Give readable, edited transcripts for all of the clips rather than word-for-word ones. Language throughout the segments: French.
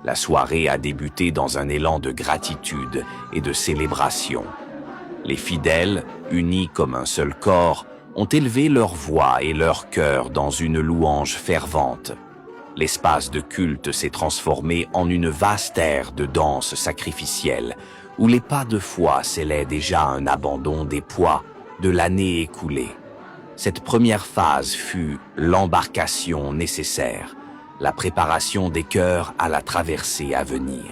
La soirée a débuté dans un élan de gratitude et de célébration. Les fidèles, unis comme un seul corps, ont élevé leur voix et leur cœur dans une louange fervente. L'espace de culte s'est transformé en une vaste aire de danse sacrificielle, où les pas de foi scellaient déjà un abandon des poids de l'année écoulée. Cette première phase fut l'embarcation nécessaire, la préparation des cœurs à la traversée à venir.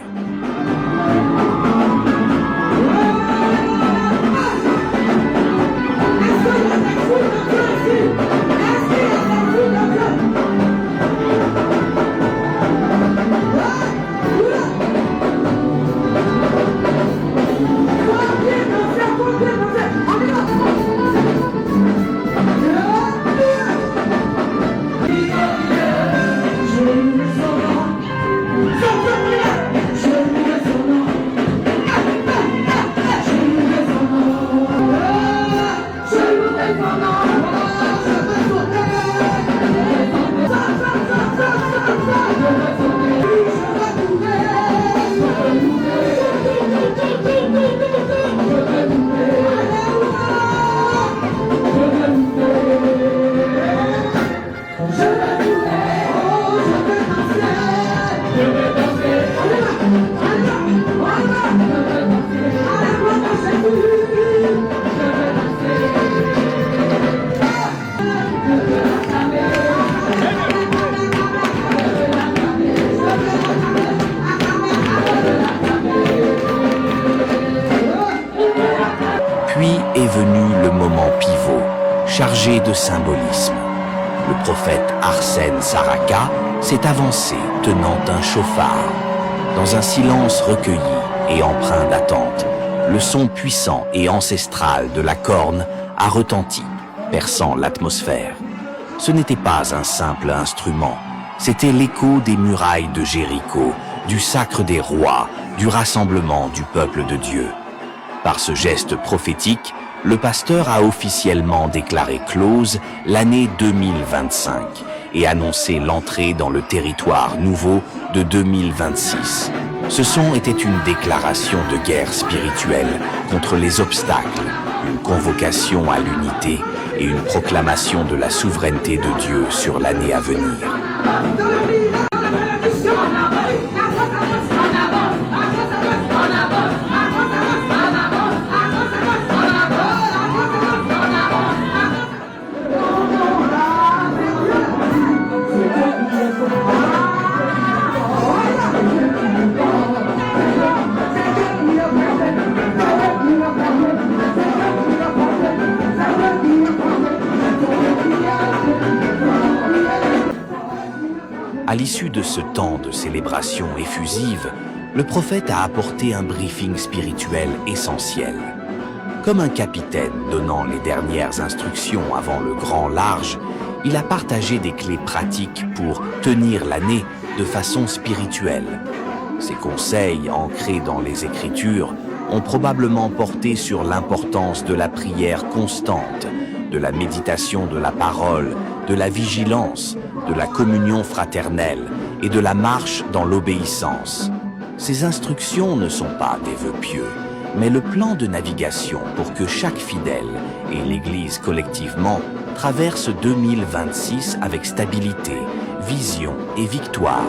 Puis est venu le moment pivot, chargé de symbolisme. Le prophète Arsène Saraka s'est avancé tenant un chauffard. Dans un silence recueilli et empreint d'attente, le son puissant et ancestral de la corne a retenti, perçant l'atmosphère. Ce n'était pas un simple instrument, c'était l'écho des murailles de Jéricho, du sacre des rois, du rassemblement du peuple de Dieu. Par ce geste prophétique, le pasteur a officiellement déclaré close l'année 2025 et annoncé l'entrée dans le territoire nouveau de 2026. Ce son était une déclaration de guerre spirituelle contre les obstacles, une convocation à l'unité et une proclamation de la souveraineté de Dieu sur l'année à venir. À l'issue de ce temps de célébration effusive, le prophète a apporté un briefing spirituel essentiel. Comme un capitaine donnant les dernières instructions avant le grand large, il a partagé des clés pratiques pour tenir l'année de façon spirituelle. Ces conseils, ancrés dans les Écritures, ont probablement porté sur l'importance de la prière constante, de la méditation de la parole, de la vigilance, de la communion fraternelle et de la marche dans l'obéissance. Ces instructions ne sont pas des vœux pieux, mais le plan de navigation pour que chaque fidèle et l'Église collectivement traversent 2026 avec stabilité, vision et victoire.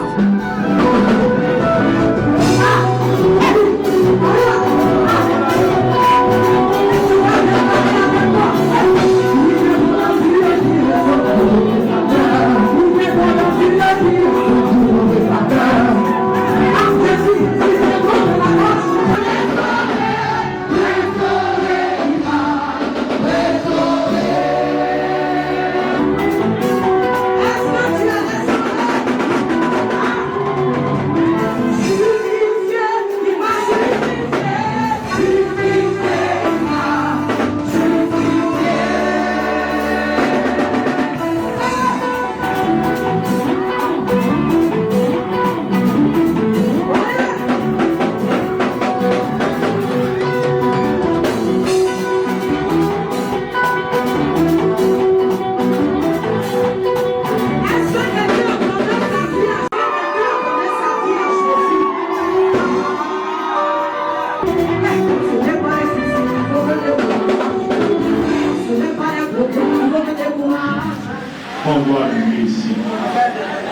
ici.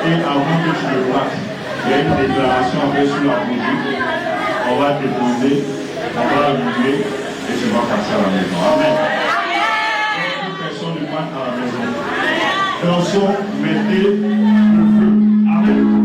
Et avant que tu le fasses, il y a une déclaration à faire sur la bougie. On va te poser, on va allumer et tu vas passer à la maison. Amen. Personne ne passe à la maison. Attention, mettez le feu. Amen.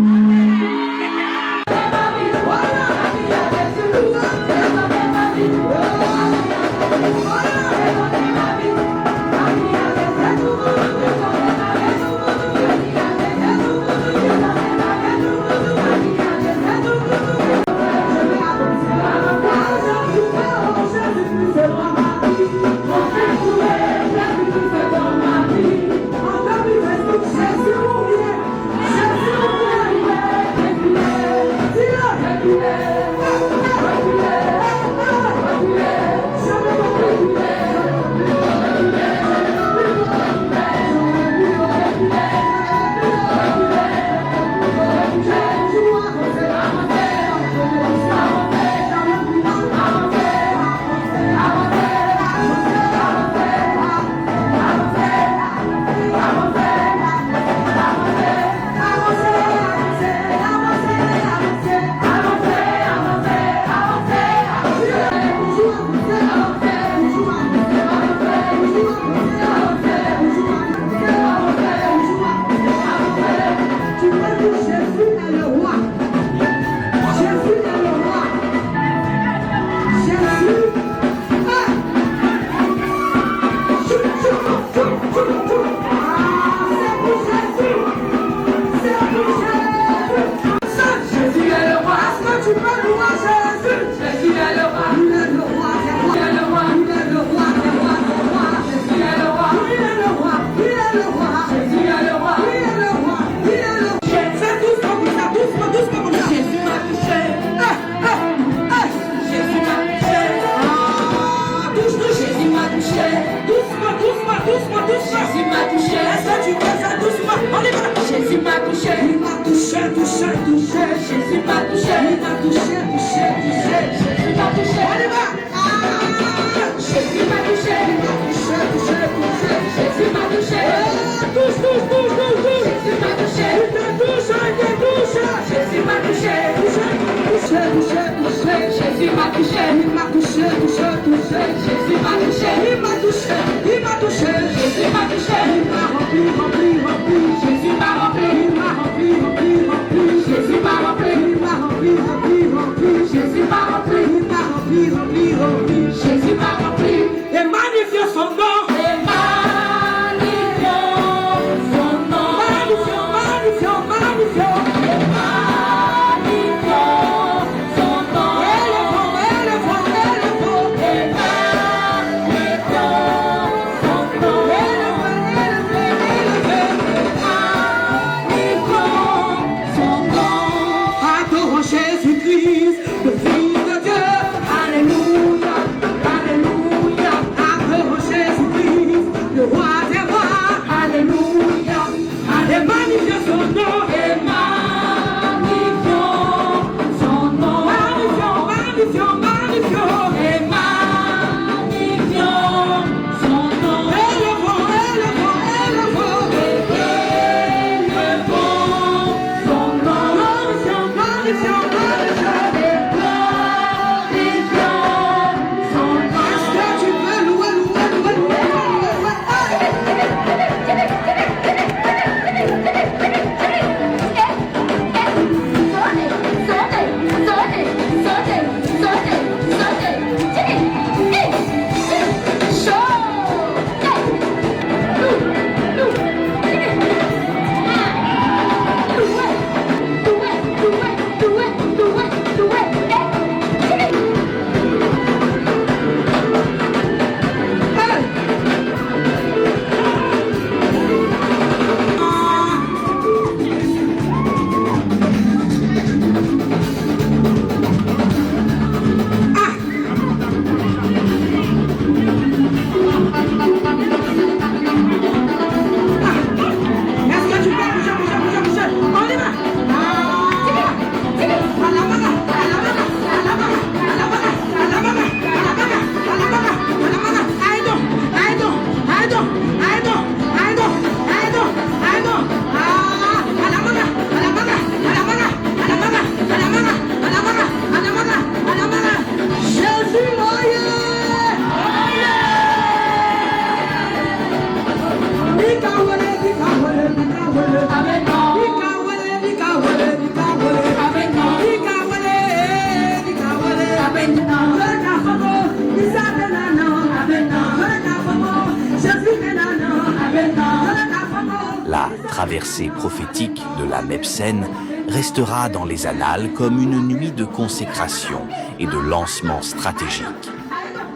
traversée prophétique de la Mebsène restera dans les annales comme une nuit de consécration et de lancement stratégique.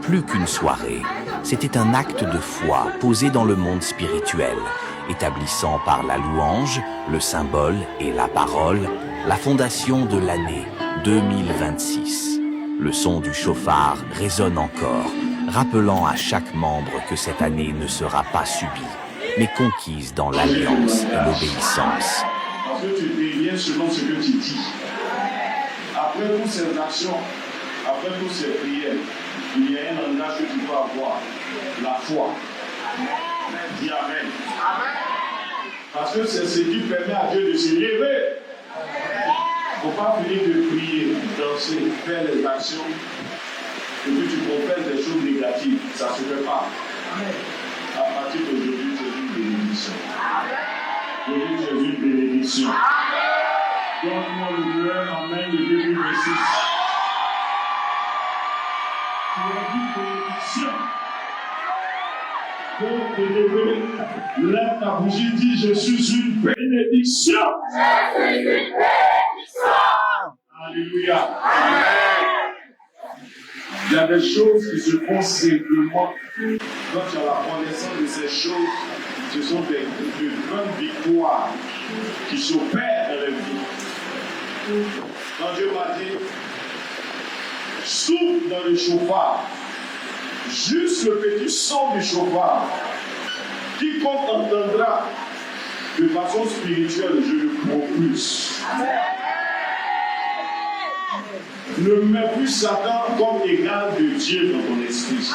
Plus qu'une soirée, c'était un acte de foi posé dans le monde spirituel, établissant par la louange, le symbole et la parole la fondation de l'année 2026. Le son du chauffard résonne encore, rappelant à chaque membre que cette année ne sera pas subie, mais conquise dans l'alliance et l'obéissance. Parce que tu deviens selon ce que tu dis. Après toutes ces actions, après toutes ces prières, il y a un langage que tu dois avoir, la foi. Dis Amen. Parce que c'est ce qui permet à Dieu de se lever. Il ne faut pas finir de prier, danser, faire les actions, et que tu comprennes des choses négatives. Ça ne se fait pas. À partir d'aujourd'hui, c'est une bénédiction. Aujourd'hui, c'est une bénédiction. Donne-moi le gloire, Amen, de 2026. Tu as dit bénédiction. Pour te lever, lève ta bougie, dis je suis une bénédiction. Je suis une bénédiction. Alléluia. Amen. Il y a des choses qui se font simplement. Quand tu as la connaissance de ces choses, ce sont de grandes victoires qui s'opèrent dans la vie. Quand Dieu m'a dit, souffle dans le chauffard, juste le petit son du chauffard, quiconque entendra de façon spirituelle, je le propulse. Ne mets plus Satan comme égal de Dieu dans ton esprit.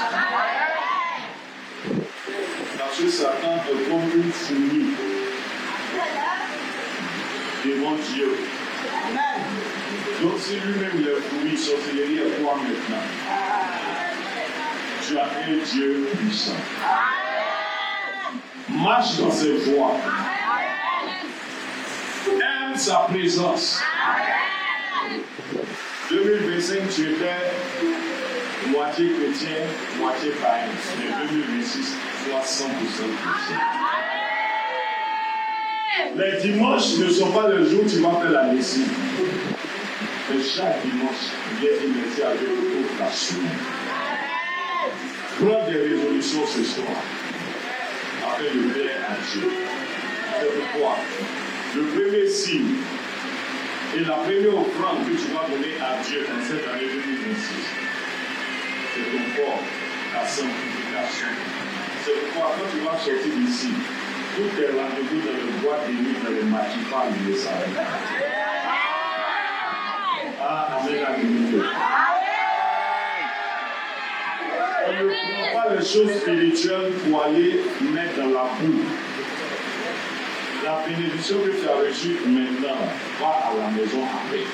Parce que Satan est comme une fourmi devant Dieu. Donc si lui-même les fourmis, sorcellerie est toi maintenant. Tu as un Dieu puissant. Marche dans ses voies. Aime sa présence. 2025, tu étais moitié chrétien, moitié païen. Mais 2026, soit 100% chrétien. Les dimanches ne sont pas le jour où tu vas faire la lessive. Mais chaque dimanche, viens dire merci à Dieu pour ta semaine. Prends des résolutions ce soir. Afin de plaire à Dieu. C'est pourquoi le premier signe et la première offrande que tu vas donner à Dieu dans cette année 2026, c'est ton corps, ta sanctification. C'est pourquoi quand tu vas sortir d'ici, tous tes rendez-vous dans le bois de nuit, dans les maquis, ne s'arrêtent pas. Ah, Amen, Alléluia. On ne prend pas les choses spirituelles pour aller mettre dans la boue. La bénédiction que tu as reçue maintenant va à la maison après.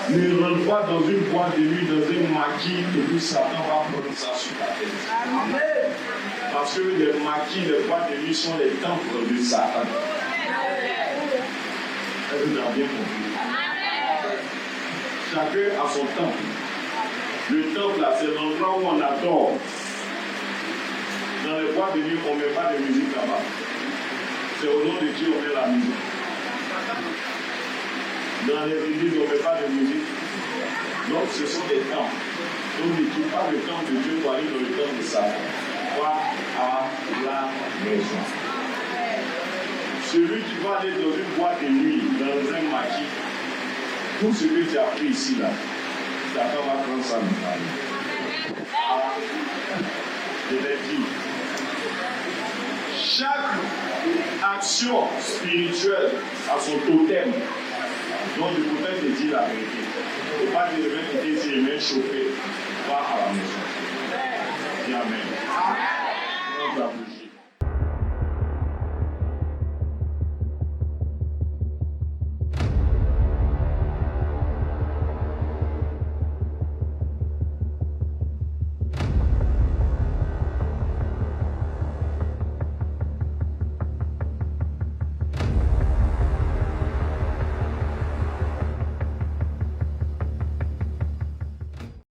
Ne rentre pas dans une boîte de nuit, dans un maquis, et puis Satan va prendre ça sur ta tête. Parce que les maquis, les boîtes de nuit sont les temples de Satan. Est-ce que tu as bien compris? Chacun a son temple. Le temple là, c'est l'endroit où on adore. Dans les boîtes de nuit, on ne met pas de musique là-bas. C'est au nom de Dieu qu'on met la musique. Dans les églises, on ne met pas de musique. Donc, ce sont des temples. Donc, ne quitte pas le temple de Dieu pour aller dans le temple de Satan. Va à la maison. Celui qui va aller dans une boîte de nuit, dans un maquis, tout ce que tu as pris ici, là, Satan va prendre ça dans ta vie. Je l'ai dit. Chaque action spirituelle a son totem. Donc le totem te dit la vérité. Il ne faut pas te lever et dire si les mains chauffées, va à la maison. Dis Amen.